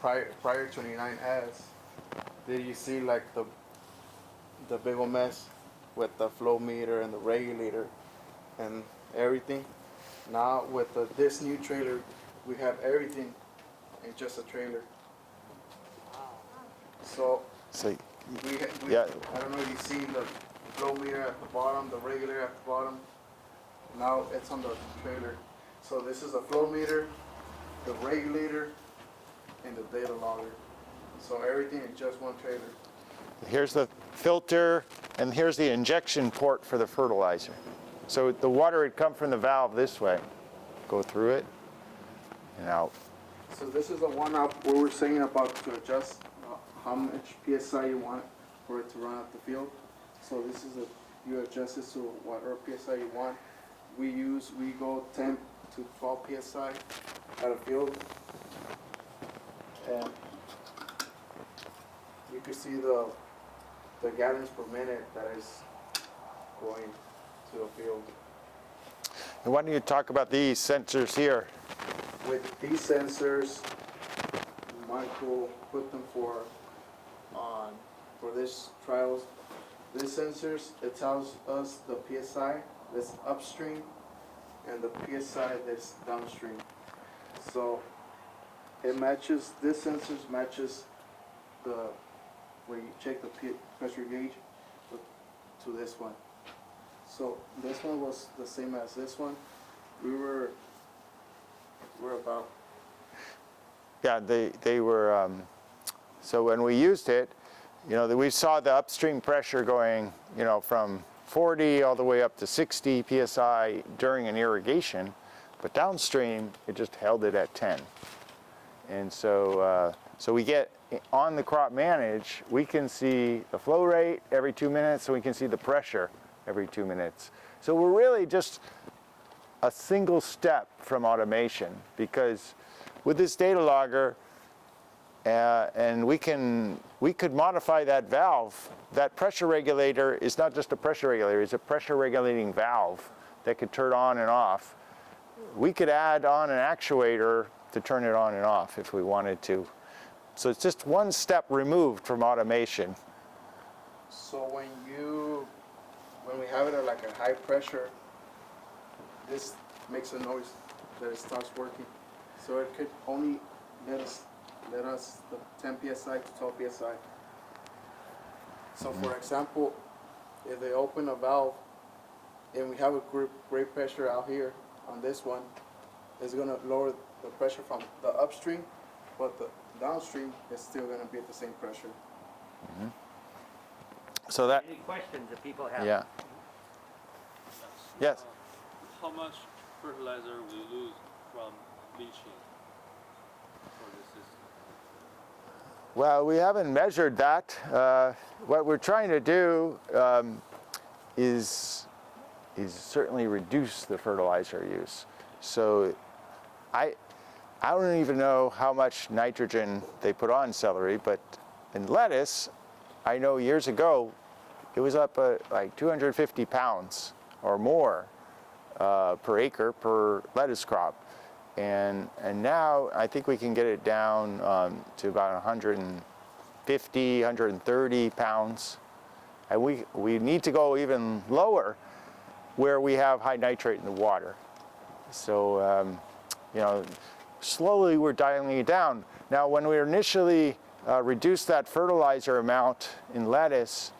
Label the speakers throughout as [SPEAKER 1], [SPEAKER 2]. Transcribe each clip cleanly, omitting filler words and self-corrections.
[SPEAKER 1] prior 29S, did you see like the big old mess with the flow meter and the regulator and everything? Now with this new trailer, we have everything in just a trailer. So
[SPEAKER 2] yeah.
[SPEAKER 1] I don't know if you see the flow meter at the bottom, the regulator at the bottom. Now it's on the trailer. So this is the flow meter, the regulator, and the data logger. So everything in just one trailer.
[SPEAKER 2] Here's the filter, and here's the injection port for the fertilizer. So the water would come from the valve this way, go through it, and out.
[SPEAKER 1] So this is the one up where we're saying about to adjust how much PSI you want for it to run out the field. So this is you adjust this to whatever PSI you want. We go 10 to 12 PSI at a field. And you can see the gallons per minute that is going to the field.
[SPEAKER 2] And why don't you talk about these sensors here?
[SPEAKER 1] With these sensors, Michael put them for this trials. These sensors, it tells us the PSI that's upstream and the PSI that's downstream. So it matches, this sensors matches where you check the pressure gauge to this one. So this one was the same as this one. We're about.
[SPEAKER 2] Yeah, they were, so when we used it, you know, we saw the upstream pressure going, you know, from 40 all the way up to 60 PSI during an irrigation, but downstream, it just held it at 10. And so, so we get on the crop manage, we can see the flow rate every 2 minutes, so we can see the pressure every 2 minutes. So we're really just a single step from automation, because with this data logger, and we could modify that valve. That pressure regulator is not just a pressure regulator, it's a pressure regulating valve that could turn on and off. We could add on an actuator to turn it on and off if we wanted to. So it's just one step removed from automation.
[SPEAKER 1] So when we have it at like a high pressure, this makes a noise that it stops working. So it could only let us the 10 psi to 12 psi. So for example, if they open a valve and we have a great pressure out here on this one, it's going to lower the pressure from the upstream, but the downstream is still going to be at the same pressure.
[SPEAKER 2] Mm-hmm. So that.
[SPEAKER 3] Any questions that people have?
[SPEAKER 2] Yeah. Yes.
[SPEAKER 4] How much fertilizer will you lose from leaching for the system?
[SPEAKER 2] Well, we haven't measured that. What we're trying to do is certainly reduce the fertilizer use. So I don't even know how much nitrogen they put on celery, but in lettuce, I know years ago it was up like 250 pounds or more per acre per lettuce crop. And now I think we can get it down to about 150, 130 pounds. And we need to go even lower where we have high nitrate in the water. So, you know, slowly we're dialing it down. Now, when we initially reduced that fertilizer amount in lettuce,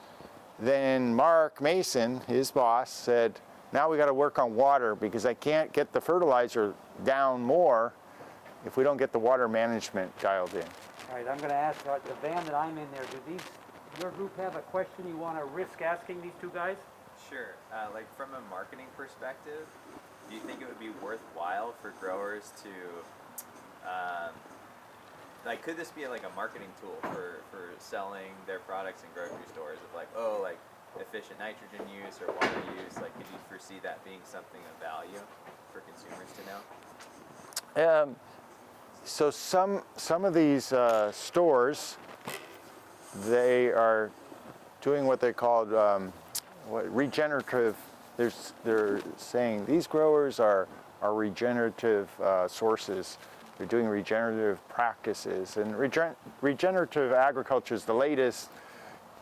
[SPEAKER 2] then Mark Mason, his boss, said, now we got to work on water because I can't get the fertilizer down more if we don't get the water management dialed in.
[SPEAKER 3] All right, I'm going to ask the van that I'm in there, your group have a question you want to risk asking these two guys?
[SPEAKER 5] Sure. Like from a marketing perspective, do you think it would be worthwhile for growers to, like, could this be like a marketing tool for selling their products in grocery stores of like, oh, like efficient nitrogen use or water use? Like, could you foresee that being something of value for consumers to know?
[SPEAKER 2] So some of these stores, they are doing what they call regenerative. They're saying these growers are regenerative sources They're doing regenerative practices, and regenerative agriculture is the latest,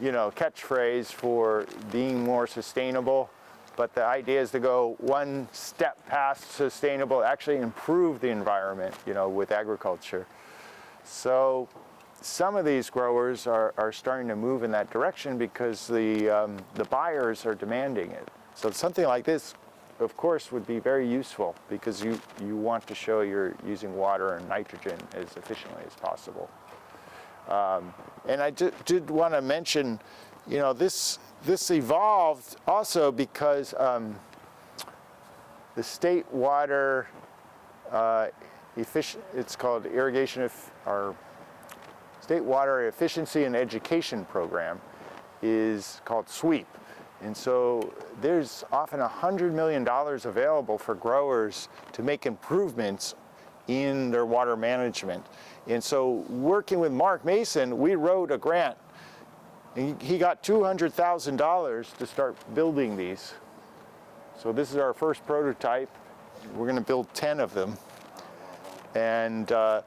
[SPEAKER 2] catchphrase for being more sustainable. But the idea is to go one step past sustainable, actually improve the environment, with agriculture. So some of these growers are starting to move in that direction because the buyers are demanding it. So something like this, of course, would be very useful because you want to show you're using water and nitrogen as efficiently as possible. And I did want to mention, this evolved also because the state water it's called irrigation or state water efficiency and education program is called SWEEP. And so there's often $100 million available for growers to make improvements in their water management. And so working with Mark Mason, we wrote a grant. He got $200,000 to start building these. So this is our first prototype. We're going to build 10 of them. And that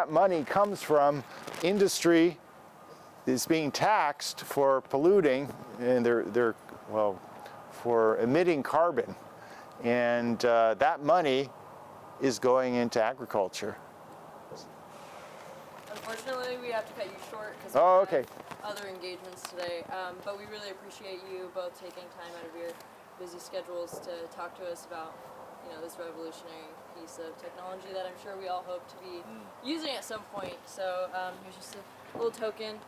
[SPEAKER 2] money comes from industry is being taxed for polluting, and for emitting carbon, and that money is going into agriculture.
[SPEAKER 6] Unfortunately, we have to cut you short because we have other engagements today. But we really appreciate you both taking time out of your busy schedules to talk to us about this revolutionary piece of technology that I'm sure we all hope to be using at some point. So here's just a little token.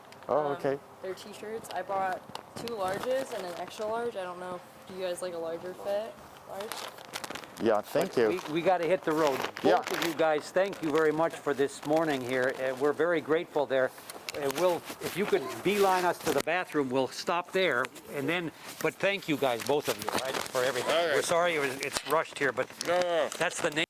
[SPEAKER 6] They're t-shirts. I bought 2 larges and an extra large. I don't know. Do you guys like a larger fit? Large?
[SPEAKER 2] Yeah, thank you.
[SPEAKER 3] We got to hit the road. Both of you guys, thank you very much for this morning here. We're very grateful there. If you could beeline us to the bathroom, we'll stop there. And then, but thank you guys, both of you, right, for everything. We're sorry it's rushed here, but that's the name.